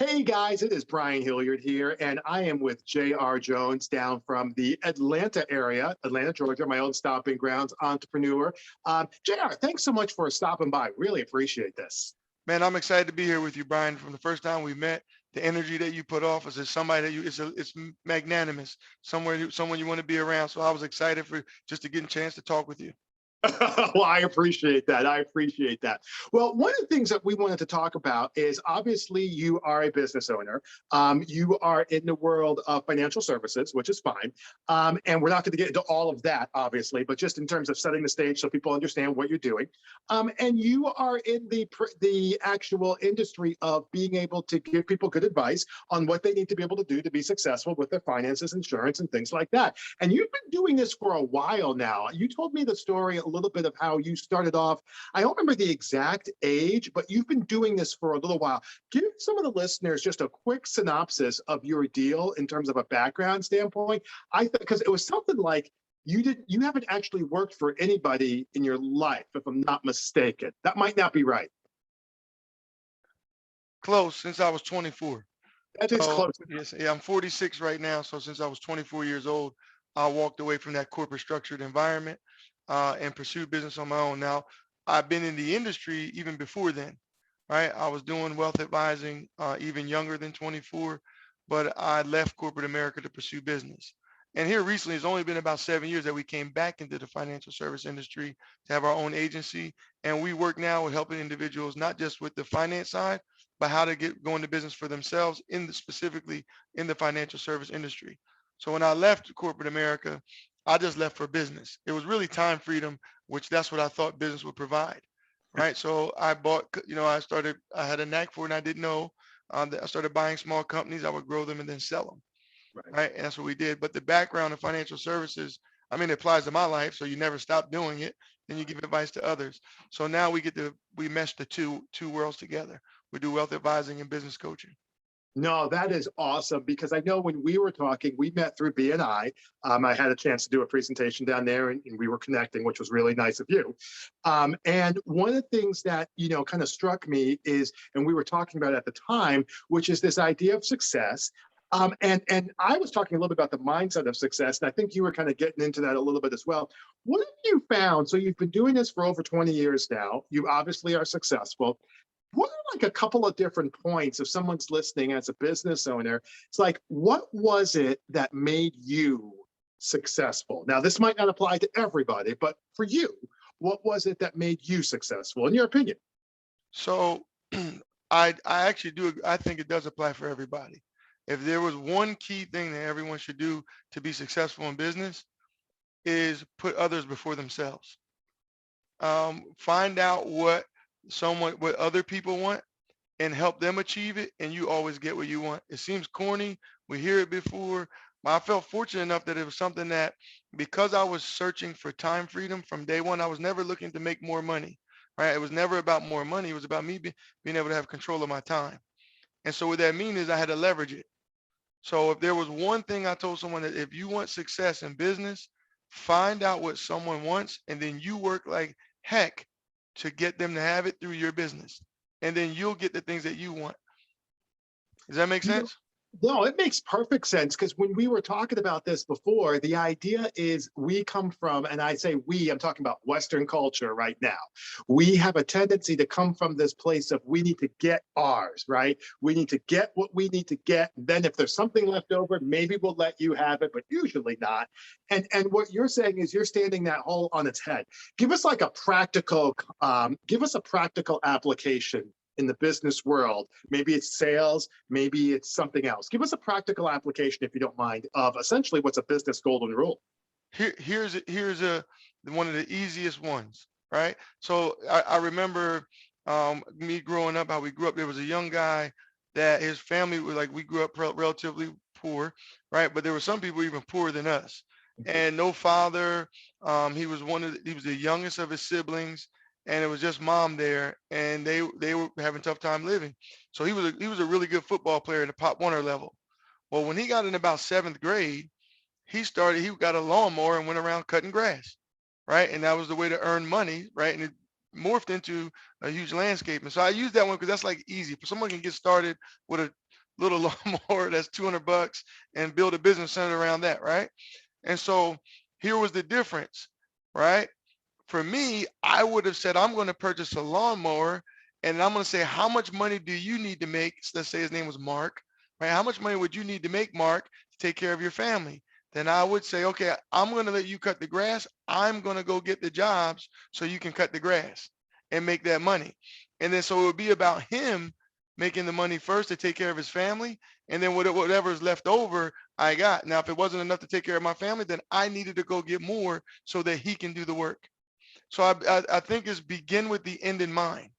Hey guys, it is Brian Hilliard here, and I am with J.R. Jones down from the Atlanta area, Atlanta, Georgia, my own stomping grounds, entrepreneur. JR, thanks so much for stopping by. Really appreciate this. Man, I'm excited to be here with you, Brian. From the first time we met, the energy that you put off is just somebody that it's magnanimous. Someone you want to be around. So I was excited for just to get a chance to talk with you. Well, I appreciate that. I appreciate that. Well, one of the things that we wanted to talk about is obviously you are a business owner. You are in the world of financial services, which is fine. And we're not going to get into all of that, obviously, but just in terms of setting the stage so people understand what you're doing. And you are in the actual industry of being able to give people good advice on what they need to be able to do to be successful with their finances, insurance, and things like that. And you've been doing this for a while now. You told me the story a little bit of how you started off. I don't remember the exact age, but you've been doing this for a little while. Give some of the listeners just a quick synopsis of your deal in terms of a background standpoint. Because it was something like you haven't actually worked for anybody in your life, if I'm not mistaken. That might not be right. Close since I was 24. That is So close. yes, yeah, I'm 46 right now. So since I was 24 years old, I walked away from that corporate structured environment and pursued business on my own. Now, I've been in the industry even before then, right? I was doing wealth advising even younger than 24, but I left corporate America to pursue business. And here recently, it's only been about 7 years that we came back into the financial service industry to have our own agency. And we work now with helping individuals, not just with the finance side, but how to go into business for themselves specifically in the financial service industry. So when I left corporate America, I just left for business. It was really time freedom, which that's what I thought business would provide, right? So I bought, I had a knack for it and I didn't know that I started buying small companies. I would grow them and then sell them, Right. right? And that's what we did. But the background of financial services, I mean, it applies to my life, so you never stop doing it. Then you give advice to others. So now we mesh the two worlds together. We do wealth advising and business coaching. No, that is awesome because I know when we were talking, we met through BNI. I had a chance to do a presentation down there and we were connecting, which was really nice of you. And one of the things that, kind of struck me is, and we were talking about at the time, which is this idea of success. And I was talking a little bit about the mindset of success, and I think you were kind of getting into that a little bit as well. What have you found? So you've been doing this for over 20 years now. You obviously are successful. What are like a couple of different points if someone's listening as a business owner? It's like, what was it that made you successful? Now, this might not apply to everybody, but for you, what was it that made you successful, in your opinion? So I actually do. I think it does apply for everybody. If there was one key thing that everyone should do to be successful in business is put others before themselves. Find out what other people want and help them achieve it, and you always get what you want. It seems corny. We hear it before. But I felt fortunate enough that it was something that, because I was searching for time freedom from day one, I was never looking to make more money, right? It was never about more money. It was about me being able to have control of my time. And so what that means is I had to leverage it. So if there was one thing I told someone, that if you want success in business, find out what someone wants and then you work like heck to get them to have it through your business. And then you'll get the things that you want. Does that make You know, sense? no, it makes perfect sense because when we were talking about this before, the idea is we come from, and I say we, I'm talking about Western culture right now. We have a tendency to come from this place of we need to get ours, right? We need to get what we need to get. Then if there's something left over, maybe we'll let you have it, but usually not. And what you're saying is you're standing that whole on its head. Give us like a practical, give us a practical application in the business world. Maybe it's sales, maybe it's something else. Give us a practical application, if you don't mind, of essentially what's a business golden rule. Here's one of the easiest ones, right? So I remember me growing up, how we grew up. There was a young guy that his family was like, we grew up relatively poor, right? But there were some people even poorer than us, and no father. He was the youngest of his siblings, and it was just mom there, and they were having a tough time living. So he was a really good football player at the Pop Warner level. Well, when he got in about seventh grade, he got a lawnmower and went around cutting grass, right? And that was the way to earn money, right? And it morphed into a huge landscape. And so I use that one because that's like easy. For someone can get started with little lawnmower that's 200 bucks and build a business centered around that, right? And so here was the difference, right? For me, I would have said, I'm going to purchase a lawnmower and I'm going to say, how much money do you need to make? So let's say his name was Mark, right? How much money would you need to make, Mark, to take care of your family? Then I would say, okay, I'm going to let you cut the grass. I'm going to go get the jobs so you can cut the grass and make that money. And then so it would be about him making the money first to take care of his family. And then whatever is left over, I got. Now, if it wasn't enough to take care of my family, then I needed to go get more so that he can do the work. So I think it's begin with the end in mind.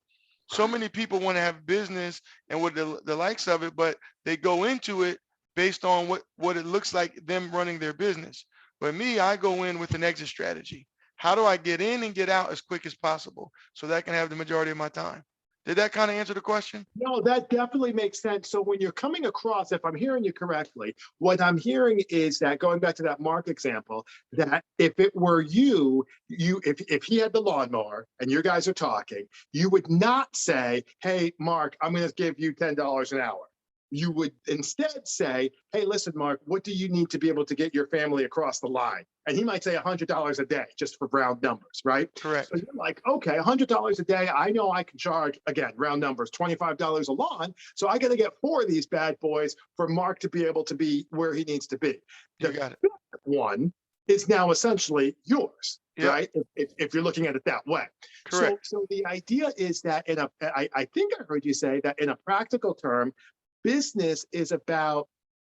So many people want to have business and what the likes of it, but they go into it based on what it looks like them running their business. But me, I go in with an exit strategy. How do I get in and get out as quick as possible so that I can have the majority of my time? Did that kind of answer the question? No, that definitely makes sense. So when you're coming across, if I'm hearing you correctly, what I'm hearing is that going back to that Mark example, that if it were if he had the lawnmower and you guys are talking, you would not say, "Hey, Mark, I'm going to give you $10 an hour." You would instead say, "Hey, listen, Mark, what do you need to be able to get your family across the line?" And he might say $100 a day, just for round numbers, right? So Correct. you're like, okay, $100 a day. I know I can charge, again, round numbers, $25 a lawn. So I got to get four of these bad boys for Mark to be able to be where he needs to be. You The got it. fifth one is now essentially yours, Yep. right? If you're looking at it that way. So, Correct. so the idea is that I think I heard you say that in a practical term, business is about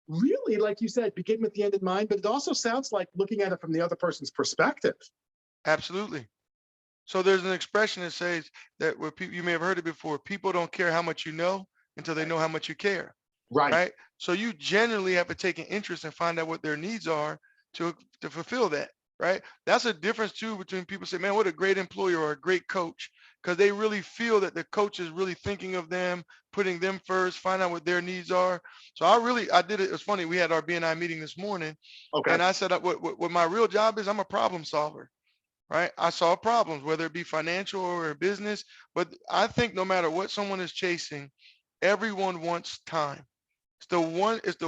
really, like you said, begin with the end in mind, but it also sounds like looking at it from the other person's perspective. Absolutely. So there's an expression that says that where people, you may have heard it before, people don't care how much you know until they Right. know how much you care. Right. Right? So you generally have to take an interest and find out what their needs are to fulfill that, right? That's a difference too between people say, man, what a great employer or a great coach, because they really feel that the coach is really thinking of them, putting them first, find out what their needs are. So I did it. It was funny. We had our BNI meeting this morning, Okay. and I said, what my real job is, I'm a problem solver, right? I solve problems, whether it be financial or business. But I think no matter what someone is chasing, everyone wants time. It's the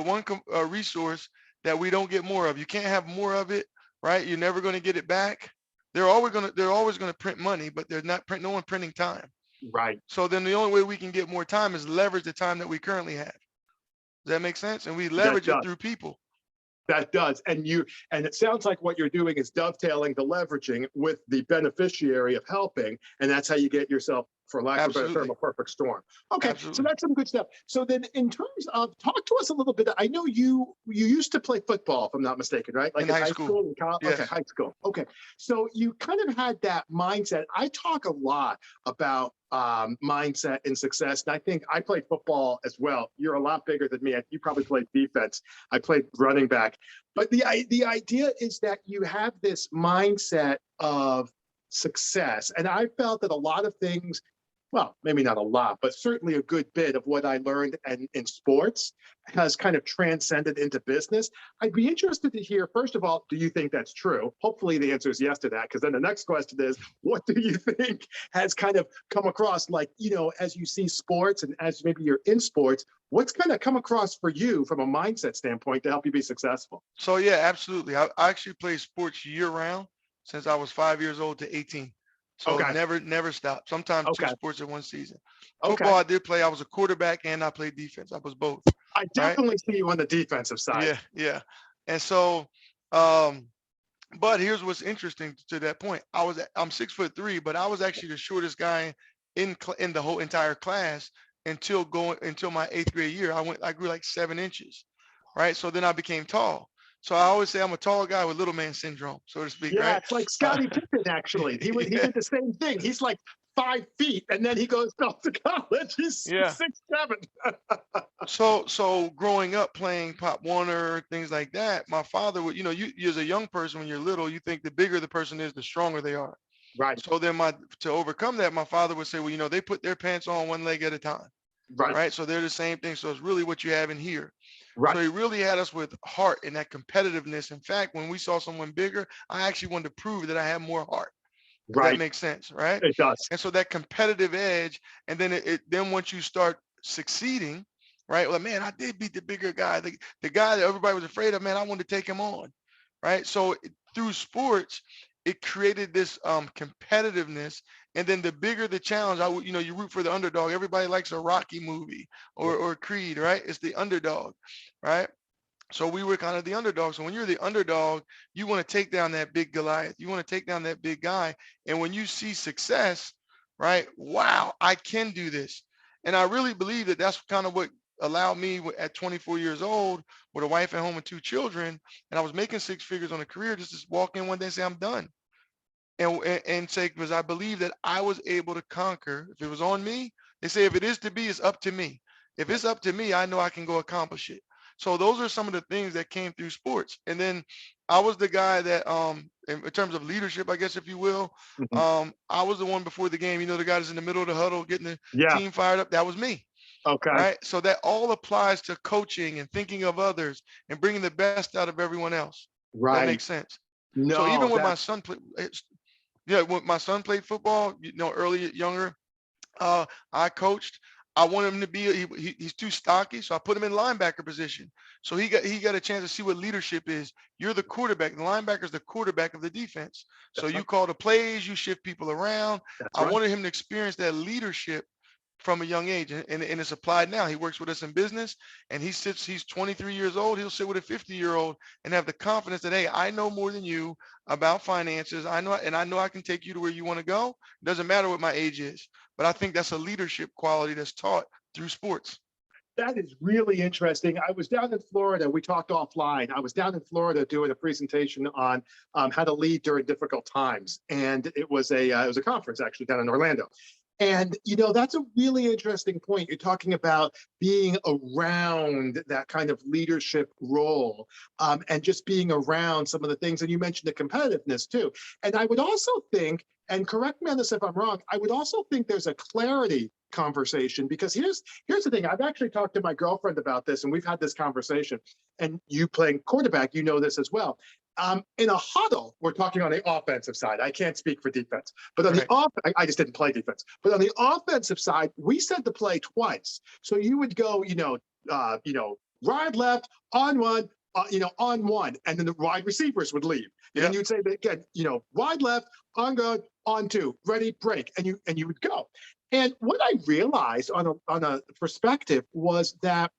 one resource that we don't get more of. You can't have more of it, right? You're never going to get it back. They're always going to print money, but they're not print no one printing time. Right. So then the only way we can get more time is leverage the time that we currently have. Does that make sense? And we That leverage it does. through people. That does. And it sounds like what you're doing is dovetailing the leveraging with the beneficiary of helping. And that's how you get yourself, for lack of a better term, Absolutely. a perfect storm. Okay. So Absolutely. that's some good stuff. So then in terms of, talk to us a little bit. I know you used to play football, if I'm not mistaken, right? Like In in high high school. school and college. Okay, Yes. high school. Okay. So you kind of had that mindset. I talk a lot about mindset and success. And I think I played football as well. You're a lot bigger than me. You probably played defense. I played running back. But the idea is that you have this mindset of success. And I felt that a lot of things, well, maybe not a lot, but certainly a good bit of what I learned in sports has kind of transcended into business. I'd be interested to hear, first of all, do you think that's true? Hopefully the answer is yes to that, because then the next question is, what do you think has kind of come across, like, as you see sports and as maybe you're in sports, what's kind of come across for you from a mindset standpoint to help you be successful? So yeah, absolutely. I actually played sports year round since I was 5 years old to 18. So Okay. never stopped. Sometimes two Okay. sports in one season. Football, Okay. I did play. I was a quarterback and I played defense. I was both. I Right. definitely see you on the defensive side. Yeah. Yeah. And so, um, but here's what's interesting to that point. I'm 6'3", but I was actually the shortest guy in the whole entire class until my eighth grade year. I grew like 7 inches, right? So then I became tall. So I always say I'm a tall guy with little man syndrome, so to speak, Yeah, right? it's like Uh, Scottie Pippen, actually. He yeah, did the same thing. He's like 5 feet, and then he goes off to college. He's yeah. 6'7". So growing up playing Pop Warner, things like that, my father would, you as a young person when you're little, you think the bigger the person is, the stronger they are. Right, So then to overcome that, my father would say, well, they put their pants on one leg at a time, right, right? So they're the same thing. So it's really what you have in here. So right, he really had us with heart and that competitiveness. In fact, when we saw someone bigger, I actually wanted to prove that I had more heart. Does that right. make sense, right? It does. And so that competitive edge, and then then once you start succeeding, right? Well, man, I did beat the bigger guy, the guy that everybody was afraid of, man, I wanted to take him on, right? So through sports, it created this competitiveness. And then the bigger the challenge, you root for the underdog. Everybody likes a Rocky movie or Creed, right? It's the underdog, right? So we were kind of the underdog. So when you're the underdog, you want to take down that big Goliath. You want to take down that big guy. And when you see success, right? Wow, I can do this. And I really believe that that's kind of what allowed me at 24 years old with a wife at home and two children, and I was making six figures on a career, just to walk in one day and say, I'm done. And say, because I believe that I was able to conquer. If it was on me, they say, if it is to be, it's up to me. If it's up to me, I know I can go accomplish it. So those are some of the things that came through sports. And then I was the guy that, in terms of leadership, I guess, if you will, Mhm. I was the one before the game, the guy that's in the middle of the huddle, getting the Yeah. team fired up. That was me. Okay. Right. So that all applies to coaching and thinking of others and bringing the best out of everyone else. That Right. makes sense. So No, even when my that's son played, when my son played football, early, younger, I coached. I want him to be. He's too stocky, so I put him in linebacker position. So he got a chance to see what leadership is. You're the quarterback. The linebacker is the quarterback of the defense. So that's you right. call the plays. You shift people around. That's I right. wanted him to experience that leadership from a young age, and it's applied now. He works with us in business, and he's 23 years old. He'll sit with a 50-year-old and have the confidence that, hey, I know more than you about finances. I know I can take you to where you want to go. Doesn't matter what my age is. But I think that's a leadership quality that's taught through sports. That is really interesting. I was down in Florida. We talked offline. I was down in Florida doing a presentation on how to lead during difficult times, and it was a conference actually down in Orlando. And that's a really interesting point. You're talking about being around that kind of leadership role, and just being around some of the things. And you mentioned the competitiveness too. And I would also think, and correct me on this if I'm wrong, I would also think there's a clarity conversation, because here's the thing. I've actually talked to my girlfriend about this, and we've had this conversation. And you playing quarterback, you know this as well. In a huddle, we're talking on the offensive side. I can't speak for defense, but on the Right. I just didn't play defense. But on the offensive side, we said to play twice. So you would go, wide left on one, on one, and then the wide receivers would leave. And then Yep. you'd say that again, wide left, on good, on two, ready, break, and you would go. And what I realized on a perspective was that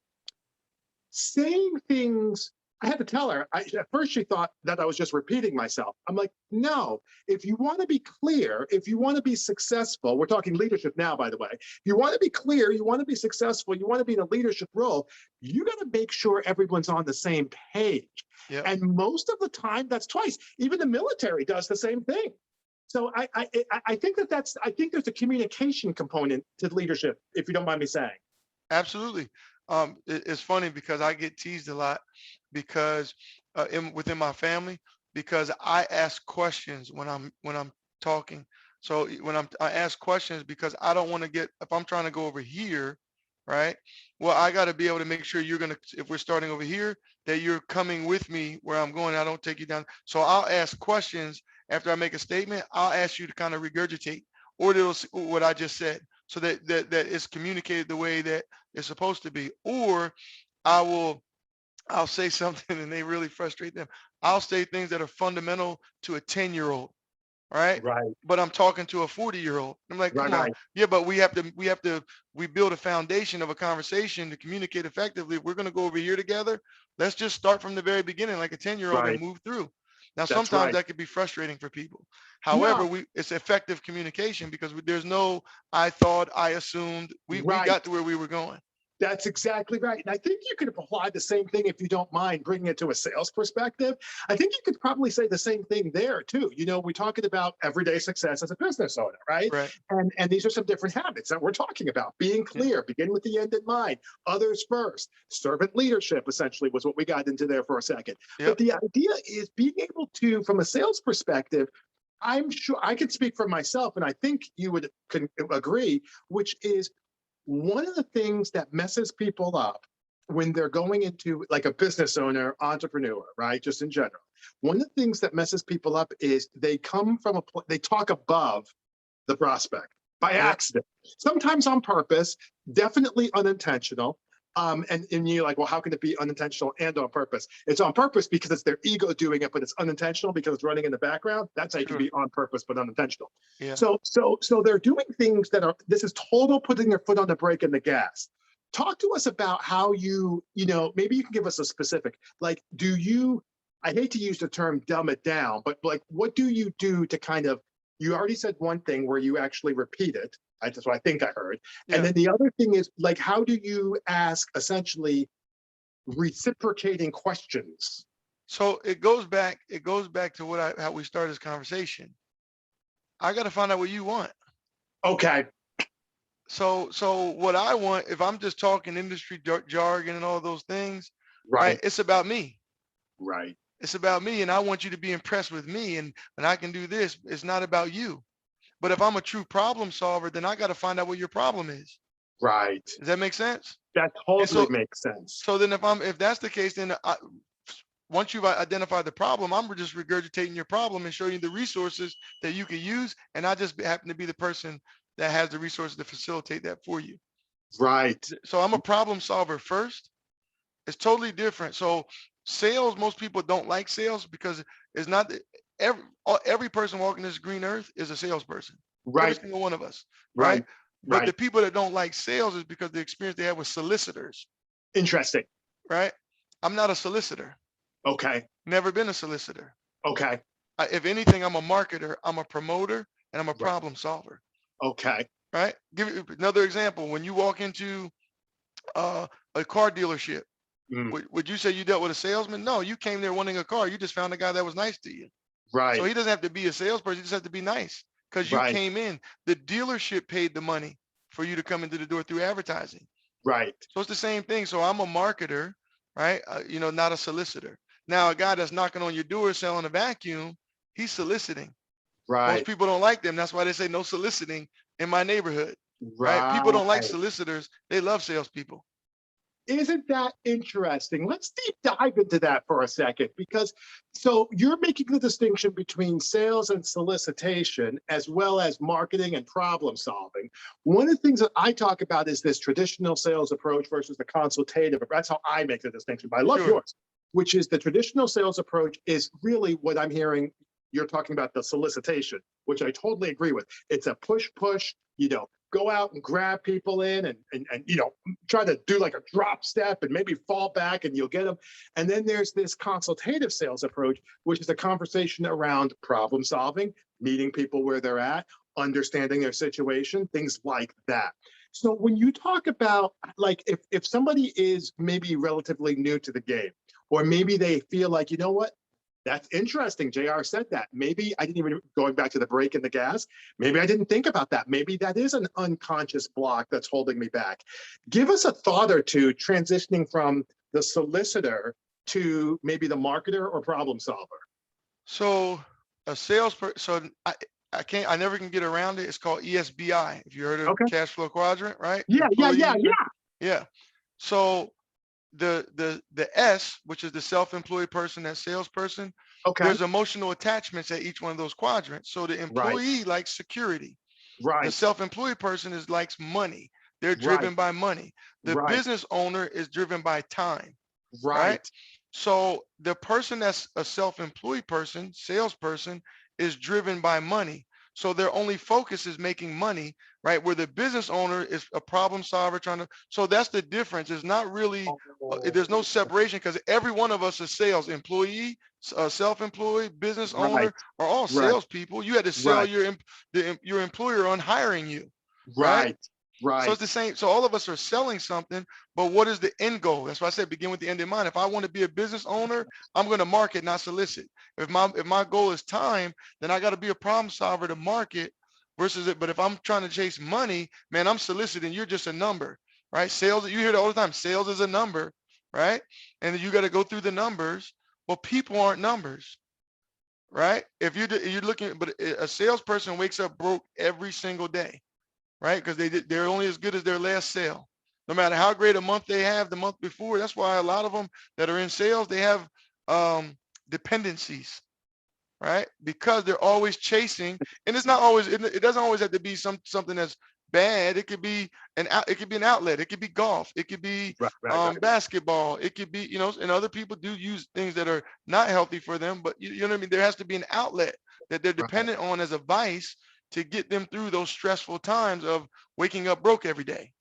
saying things, I had to tell her. At first, she thought that I was just repeating myself. I'm like, no. If you want to be clear, if you want to be successful, we're talking leadership now, by the way. If you want to be clear, you want to be successful, you want to be in a leadership role, you got to make sure everyone's on the same page. Yep. And most of the time, that's twice. Even the military does the same thing. So I think I think there's a communication component to leadership, if you don't mind me saying. Absolutely. It's funny because I get teased a lot because within my family, because I ask questions when I'm talking. So I ask questions because I don't want to get, if I'm trying to go over here, right? Well, I got to be able to make sure if we're starting over here, that you're coming with me where I'm going. I don't take you down. So I'll ask questions after I make a statement. I'll ask you to kind of regurgitate or what I just said, so that it's communicated the way that it's supposed to be. Or I will I'll say something and they really frustrate them. I'll say things that are fundamental to a 10-year-old, right? Right, But I'm talking to a 40-year-old. I'm like, right, come on. right, Yeah, but we build a foundation of a conversation to communicate effectively. If we're going to go over here together, let's just start from the very beginning, like a 10-year-old, and right. move through. Now, That's sometimes right. that could be frustrating for people. However, No, it's effective communication because there's no, I thought, I assumed. We right. got to where we were going. That's exactly right. And I think you could apply the same thing, if you don't mind bringing it to a sales perspective. I think you could probably say the same thing there too. We're talking about everyday success as a business owner, right? Right. And these are some different habits that we're talking about. Being Yeah. clear, begin with the end in mind, others first. Servant leadership essentially was what we got into there for a second. But Yep. the idea is being able to, from a sales perspective, I'm sure I can speak for myself, and I think you would agree, which is one of the things that messes people up when they're going into, like, a business owner, entrepreneur, right? Just in general. One of the things that messes people up is they come from they talk above the prospect by Yep. accident, sometimes on purpose, definitely unintentional. And you're like, well, how can it be unintentional and on purpose? It's on purpose because it's their ego doing it, but it's unintentional because it's running in the background. That's how you can Sure. be on purpose but unintentional. Yeah. So they're doing things that are, this is total putting their foot on the brake and the gas. Talk to us about how maybe you can give us a specific, like, I hate to use the term dumb it down, but like, what do you do to kind of, you already said one thing where you actually repeat it. That's what I think I heard. And Yeah. then the other thing is, like, how do you ask essentially reciprocating questions? So it goes back to how we started this conversation. I got to find out what you want. Okay. So what I want, if I'm just talking industry jargon and all those things, right? Right. It's about me. Right. It's about me, and I want you to be impressed with me, and I can do this. It's not about you. But if I'm a true problem solver, then I got to find out what your problem is. Right. Does that make sense? That And totally so, makes sense. so then if that's the case, then once you've identified the problem, I'm just regurgitating your problem and showing you the resources that you can use. And I just happen to be the person that has the resources to facilitate that for you. Right. So I'm a problem solver first. It's totally different. So sales, most people don't like sales because it's not every person walking this green earth is a salesperson. Every Right. single one of us, right? Right. But the Right. people that don't like sales is because the experience they have with solicitors, Interesting. right? I'm not a solicitor. Okay. Never been a solicitor. Okay. If anything, I'm a marketer, I'm a promoter, and I'm a Right. problem solver, Okay. right? Give you another example. When you walk into a car dealership, Mm. would you say you dealt with a salesman? No, you came there wanting a car. You just found a guy that was nice to you. So Right. he doesn't have to be a salesperson. He just has to be nice because you Right. came in. The dealership paid the money for you to come into the door through advertising. Right. So it's the same thing. So I'm a marketer, right? Not a solicitor. Now, a guy that's knocking on your door selling a vacuum, he's soliciting. Most Right. people don't like them. That's why they say no soliciting in my neighborhood, right? People don't like Right. solicitors. They love salespeople. Isn't that interesting? Let's deep dive into that for a second, because so you're making the distinction between sales and solicitation, as well as marketing and problem solving. One of the things that I talk about is this traditional sales approach versus the consultative. That's how I make the distinction, but I love Sure. yours, which is the traditional sales approach is really what I'm hearing. You're talking about the solicitation, which I totally agree with. It's a push, go out and grab people in and try to do like a drop step and maybe fall back and you'll get them. And then there's this consultative sales approach, which is a conversation around problem solving, meeting people where they're at, understanding their situation, things like that. So when you talk about, like, if somebody is maybe relatively new to the game, or maybe they feel like, you know what, that's interesting. JR said that. Maybe I didn't even, going back to the brake and the gas, maybe I didn't think about that. Maybe that is an unconscious block that's holding me back. Give us a thought or two transitioning from the solicitor to maybe the marketer or problem solver. So a salesperson, so I never can get around it. It's called ESBI. If you heard of Okay. cash flow quadrant, right? Yeah, yeah, yeah, Employee. yeah. Yeah. So the S, which is the self-employed person, that salesperson, Okay. there's emotional attachments at each one of those quadrants. So the Right, employee likes security. The right, self-employed person likes money. They're right, driven by money. The right, business owner is driven by time, right? right. So the person that's a self-employed person, salesperson, is driven by money. So their only focus is making money, right? Where the business owner is a problem solver trying to. So that's the difference. It's not really, there's no Oh, separation because every one of us is sales employee, self-employed, business right, owner are all right, salespeople. You had to sell right, your employer on hiring you, right? right, So it's right. the same. So all of us are selling something, but what is the end goal? That's why I said begin with the end in mind. If I want to be a business owner, I'm going to market, not solicit. If my goal is time, then I got to be a problem solver to market versus it. But if I'm trying to chase money, man, I'm soliciting. You're just a number, right? Sales, you hear it all the time. Sales is a number, right? And you got to go through the numbers. Well, people aren't numbers, right? If you're looking, but a salesperson wakes up broke every single day, right? Because they're only as good as their last sale. No matter how great a month they have the month before. That's why a lot of them that are in sales, they have dependencies, right? Because they're always chasing, and it's not always, it doesn't always have to be something that's bad. It could be it could be an outlet. It could be golf. It could be Right. basketball. It could be, and other people do use things that are not healthy for them, but you know what I mean? There has to be an outlet that they're Right. dependent on as a vice to get them through those stressful times of waking up broke every day.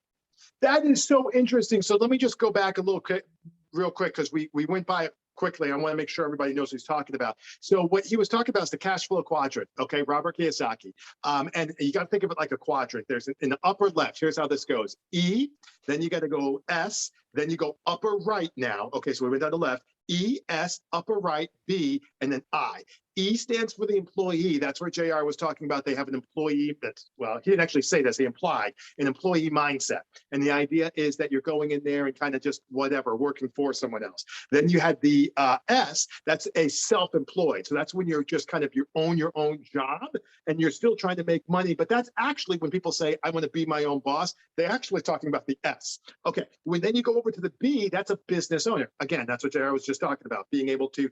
That is so interesting. So let me just go back a little quick, real quick, because we went by it quickly. I want to make sure everybody knows what he's talking about. So what he was talking about is the cash flow quadrant. Okay, Robert Kiyosaki. And you got to think of it like a quadrant. There's in the upper left. Here's how this goes: E, then you got to go S, then you go upper right now. Okay, so we went down the left. E, S, upper right, B, and then I. E stands for the employee. That's where JR was talking about. They have an employee that's, well, he didn't actually say this, he implied an employee mindset. And the idea is that you're going in there and kind of just whatever, working for someone else. Then you had the S, that's a self-employed. So that's when you're just kind of, you own your own job and you're still trying to make money. But that's actually when people say, I want to be my own boss, they're actually talking about the S. Okay, when then you go over to the B, that's a business owner. Again, that's what JR was just talking about, being able to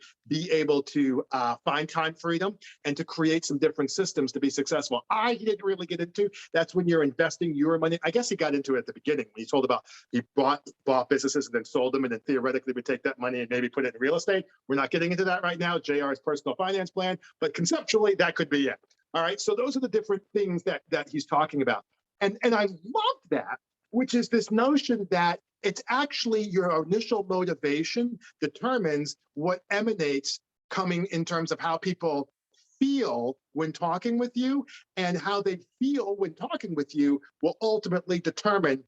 find time freedom and to create some different systems to be successful. He didn't really get into. That's when you're investing your money. I guess he got into it at the beginning when he told about he bought businesses and then sold them, and then theoretically would take that money and maybe put it in real estate. We're not getting into that right now, JR's personal finance plan, but conceptually that could be it. All right, so those are the different things that he's talking about. And I love that, which is this notion that it's actually your initial motivation determines what emanates coming in terms of how people feel when talking with you, and how they feel when talking with you will ultimately determine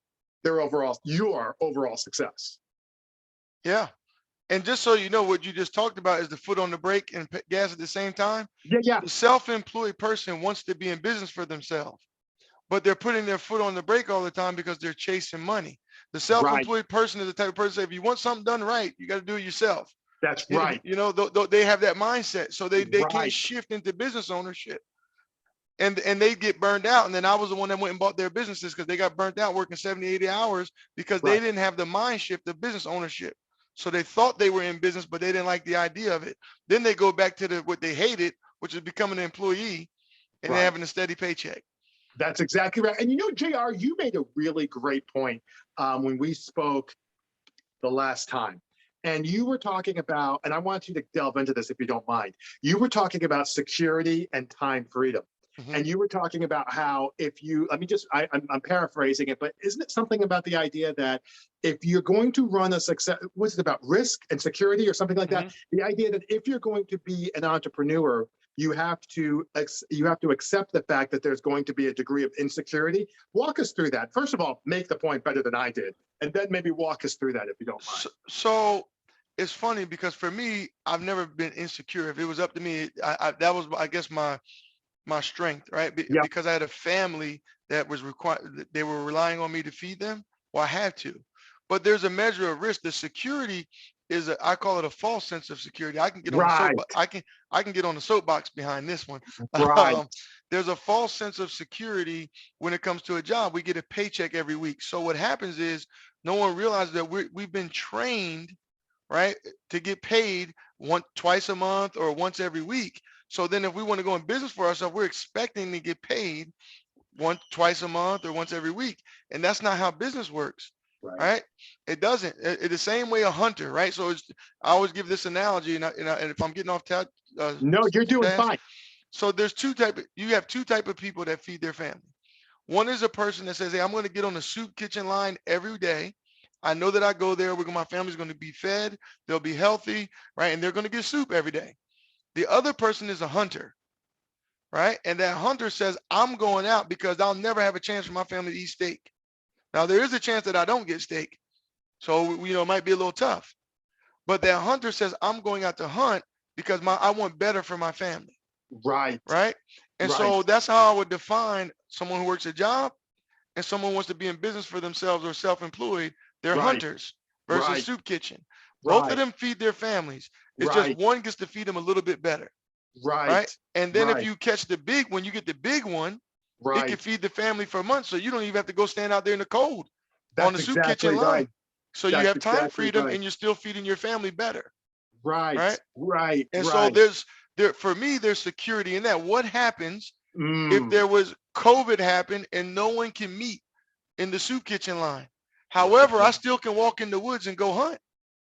your overall success. Yeah. And just so you know, what you just talked about is the foot on the brake and gas at the same time. Yeah. The self-employed person wants to be in business for themselves, but they're putting their foot on the brake all the time because they're chasing money. The Right. self-employed person is the type of person, if you want something done right, you got to do it yourself. That's right. They have that mindset, so they Right. can't shift into business ownership, and they get burned out. And then I was the one that went and bought their businesses because they got burnt out working 70, 80 hours because they Right. didn't have the mind shift of business ownership. So they thought they were in business, but they didn't like the idea of it. Then they go back to what they hated, which is becoming an employee and Right. having a steady paycheck. That's exactly right. And JR, you made a really great point when we spoke the last time. And you were talking about, and I want you to delve into this if you don't mind. You were talking about security and time freedom. Mhm. And you were talking about how I'm paraphrasing it, but isn't it something about the idea that if you're going to run a success, what's it about, risk and security or something like that? The idea that if you're going to be an entrepreneur, you have to accept the fact that there's going to be a degree of insecurity. Walk us through that. First of all, make the point better than I did, and then maybe walk us through that if you don't mind. So it's funny because for me, I've never been insecure. If it was up to me, that was, I guess, my strength, right? Yep. Because I had a family that was required, they were relying on me to feed them. Well, I had to, but there's a measure of risk. The security is I call it a false sense of security. I can get on the Right. soapbox. I can get on the soapbox behind this one. Right. There's a false sense of security when it comes to a job. We get a paycheck every week. So what happens is no one realizes that we've been trained, right, to get paid twice a month or once every week. So then if we want to go in business for ourselves, we're expecting to get paid twice a month or once every week. And that's not how business works. Right? It doesn't. The same way a hunter, right? So I always give this analogy, and if I'm getting off no, you're doing fine. So you have two type of people that feed their family. One is a person that says, hey, I'm going to get on the soup kitchen line every day. I know that I go there, my family's going to be fed, they'll be healthy, right? And they're going to get soup every day. The other person is a hunter, right? And that hunter says, I'm going out because I'll never have a chance for my family to eat steak. Now, there is a chance that I don't get steak. So, it might be a little tough. But that hunter says, I'm going out to hunt because I want better for my family. Right. Right. And so that's how I would define someone who works a job and someone who wants to be in business for themselves or self-employed. They're hunters versus soup kitchen. Both of them feed their families. It's just one gets to feed them a little bit better. Right. And then if you catch the big one, you get the big one. It can feed the family for months. So you don't even have to go stand out there in the cold on the soup kitchen line. So you have time freedom and you're still feeding your family better. Right. And so for me, there's security in that. What happens if there was COVID happened and no one can meet in the soup kitchen line. Right. However, I still can walk in the woods and go hunt.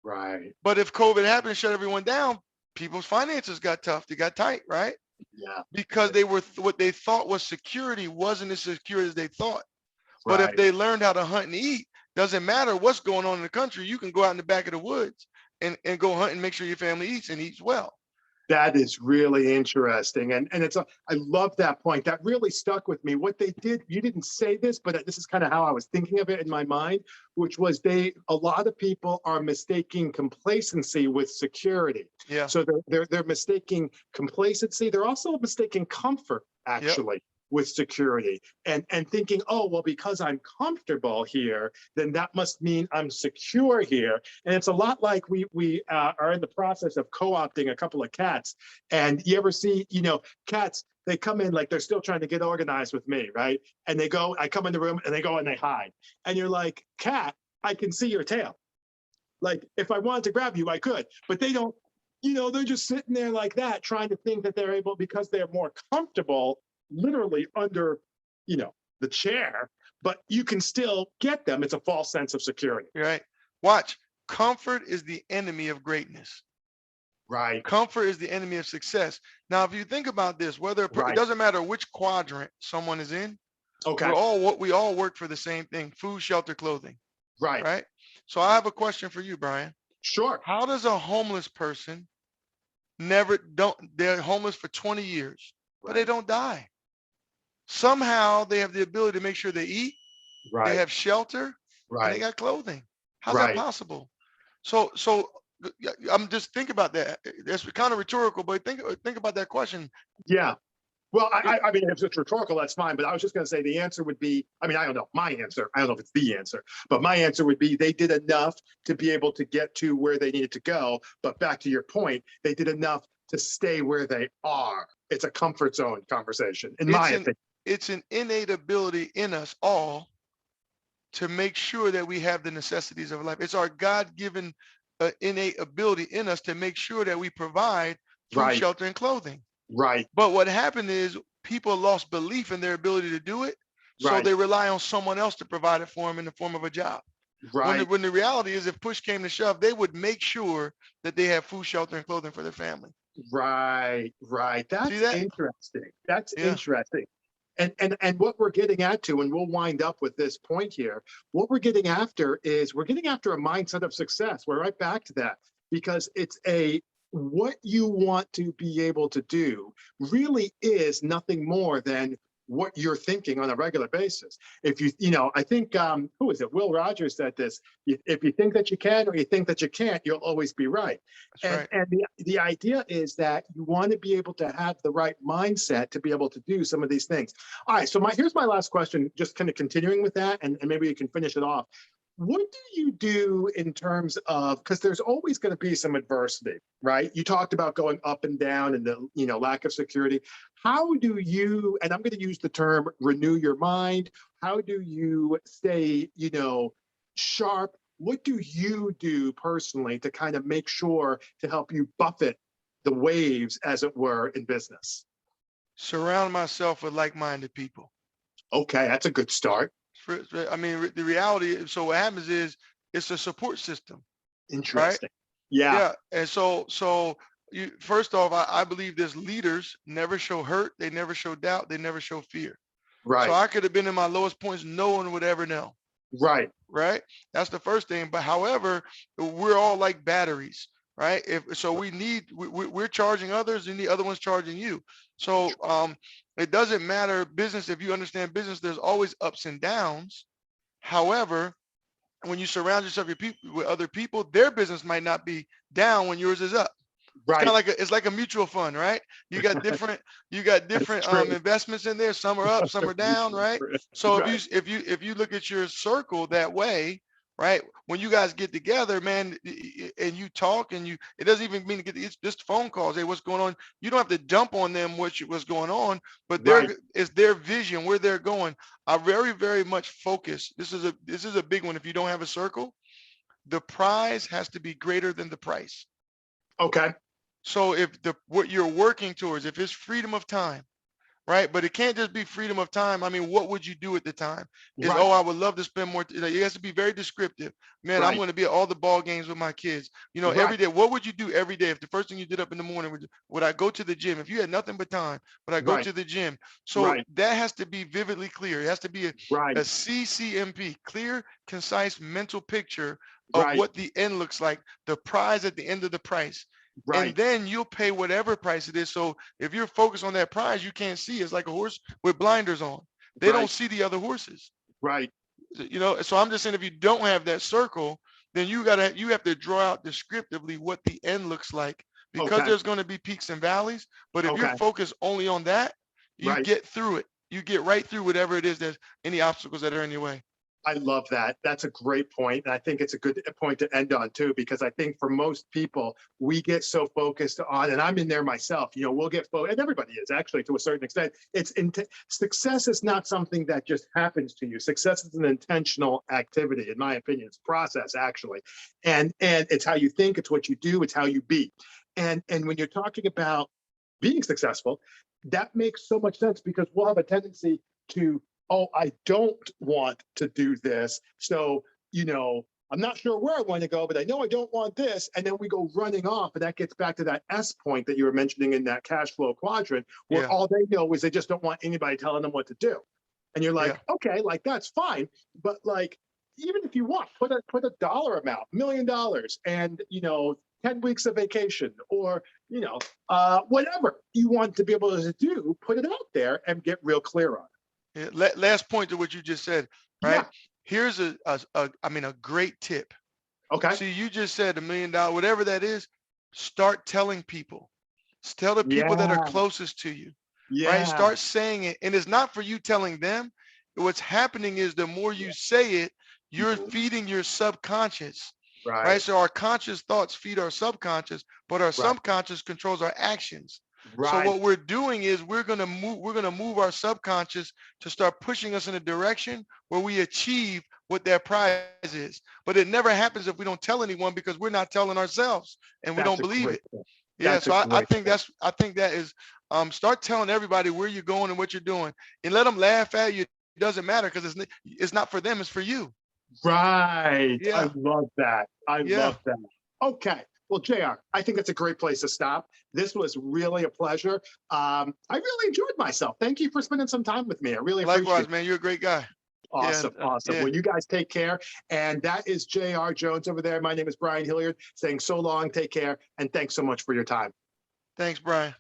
Right. But if COVID happened and shut everyone down, people's finances got tough. They got tight, right? Yeah. Because they were what they thought was security wasn't as secure as they thought. But if Right. they learned how to hunt and eat, doesn't matter what's going on in the country, you can go out in the back of the woods and go hunt and make sure your family eats and eats well. That is really interesting. And I love that point. That really stuck with me. What they did, you didn't say this, but this is kind of how I was thinking of it in my mind, which was a lot of people are mistaking complacency with security. Yeah. So they're mistaking complacency. They're also mistaking comfort, Yep. actually, with security and thinking, oh, well, because I'm comfortable here, then that must mean I'm secure here. And it's a lot like we are in the process of co-opting a couple of cats. And you ever see, cats, they come in like they're still trying to get organized with me, right? And I come in the room and they go and they hide. And you're like, cat, I can see your tail. Like if I wanted to grab you, I could, but they don't, they're just sitting there like that, trying to think that they're able, because they're more comfortable literally under, the chair, but you can still get them. It's a false sense of security. Right. Watch. Comfort is the enemy of greatness. Right. Comfort is the enemy of success. Now, if you think about this, it doesn't matter which quadrant someone is in. Okay. We all work for the same thing: food, shelter, clothing. Right. Right. So I have a question for you, Brian. Sure. How does a homeless person they're homeless for 20 years, but they don't die? Somehow they have the ability to make sure they eat, they have shelter, and they got clothing. How's that possible? So I'm just think about that. That's kind of rhetorical, but think about that question. Yeah. Well, I mean, if it's rhetorical, that's fine. But I was just going to say the answer would be, I mean, I don't know my answer. I don't know if it's the answer, but my answer would be they did enough to be able to get to where they needed to go. But back to your point, they did enough to stay where they are. It's a comfort zone conversation, in my opinion. It's an innate ability in us all to make sure that we have the necessities of life. It's our God-given innate ability in us to make sure that we provide food, shelter, and clothing. Right. But what happened is people lost belief in their ability to do it. So they rely on someone else to provide it for them in the form of a job. Right. When the reality is, if push came to shove, they would make sure that they have food, shelter, and clothing for their family. Right. That's interesting. That's interesting. And what we're getting at to, and we'll wind up with this point here, what we're getting after is we're getting after a mindset of success. We're right back to that, because it's what you want to be able to do really is nothing more than what you're thinking on a regular basis. If I think, who is it? Will Rogers said this: if you think that you can or you think that you can't, you'll always be right. And the idea is that you want to be able to have the right mindset to be able to do some of these things. All right, so here's my last question, just kind of continuing with that, and maybe you can finish it off. What do you do in terms of, because there's always going to be some adversity, right? You talked about going up and down and the lack of security. How do you, and I'm going to use the term, renew your mind? How do you stay, sharp? What do you do personally to kind of make sure to help you buffet the waves, as it were, in business? Surround myself with like-minded people. Okay, that's a good start. I mean, the reality, so what happens is it's a support system. Interesting. Right? Yeah. And so first off, I believe this: leaders never show hurt, they never show doubt, they never show fear. Right. So I could have been in my lowest points, no one would ever know. Right. That's the first thing. But however, we're all like batteries, right? We're charging others and the other one's charging you. So it doesn't matter business. If you understand business, there's always ups and downs. However, when you surround yourself with other people, their business might not be down when yours is up. Right. It's like a mutual fund, right? You got different investments in there. Some are up, some are down, right? So if you look at your circle that way, right? When you guys get together, man, and you talk, and it doesn't even mean to get, it's just phone calls. Hey, what's going on? You don't have to dump on them what's going on, but it's their vision, where they're going. I very, very much focus. This is a big one. If you don't have a circle, the prize has to be greater than the price. Okay. So if what you're working towards, if it's freedom of time, right? But it can't just be freedom of time. I mean, what would you do at the time? Is, Right, oh, I would love to spend more. It has to be very descriptive. Man, I'm right, going to be at all the ball games with my kids. You know, every right, day. What would you do every day if the first thing you did up in the morning would I go to the gym? If you had nothing but time, would I go right, to the gym? So right, that has to be vividly clear. It has to be right, a CCMP, clear, concise mental picture of right, what the end looks like, the prize at the end of the price. And right, then you'll pay whatever price it is. So if you're focused on that prize, you can't see. It's like a horse with blinders on. They don't right, see the other horses. right. You know, so I'm just saying if you don't have that circle, then you have to draw out descriptively what the end looks like because Okay, there's going to be peaks and valleys. But if you're okay, focused only on that, you right. get through it. You get right through whatever it is there's any obstacles that are in your way. I love that. That's a great point. And I think it's a good point to end on too, because I think for most people, we get so focused on, and I'm in there myself, we'll get focused, and everybody is actually to a certain extent. Success is not something that just happens to you. Success is an intentional activity, in my opinion. It's a process actually. And it's how you think, it's what you do, it's how you be. And when you're talking about being successful, that makes so much sense because we'll have a tendency to, oh, I don't want to do this. So, I'm not sure where I want to go, but I know I don't want this. And then we go running off. And that gets back to that S point that you were mentioning in that cash flow quadrant, where Yeah, all they know is they just don't want anybody telling them what to do. And you're yeah, like, okay, like that's fine. But like, even if you want, put a dollar amount, $1 million, and 10 weeks of vacation, or whatever you want to be able to do, put it out there and get real clear on it. yeah. Last point to what you just said, right? Yeah. Here's a great tip. Okay. See, you just said $1 million, whatever that is, start telling people. Tell the people that are Yeah. closest to you, right? Yeah. Start saying it. And it's not for you telling them. What's happening is the more you Yeah. say it, you're Mhm. feeding your subconscious, right? Right. So our conscious thoughts feed our subconscious, but our Right. subconscious controls our actions. So Right. what we're doing is we're gonna move our subconscious to start pushing us in a direction where we achieve what that prize is. But it never happens if we don't tell anyone because we're not telling ourselves and we That's don't a believe great it. point. Yeah, That's a so I great think point. that is start telling everybody where you're going and what you're doing and let them laugh at you. It doesn't matter because it's not for them, it's for you. Right. I Yeah, love that. I yeah. love that. Okay. Well, JR, I think that's a great place to stop. This was really a pleasure. I really enjoyed myself. Thank you for spending some time with me. I really appreciate Likewise, it. man. You're a great guy. Yeah, Awesome. Awesome. yeah. Well, you guys take care. And that is JR Jones over there. My name is Brian Hilliard saying so long, take care, and thanks so much for your time. Thanks, Brian.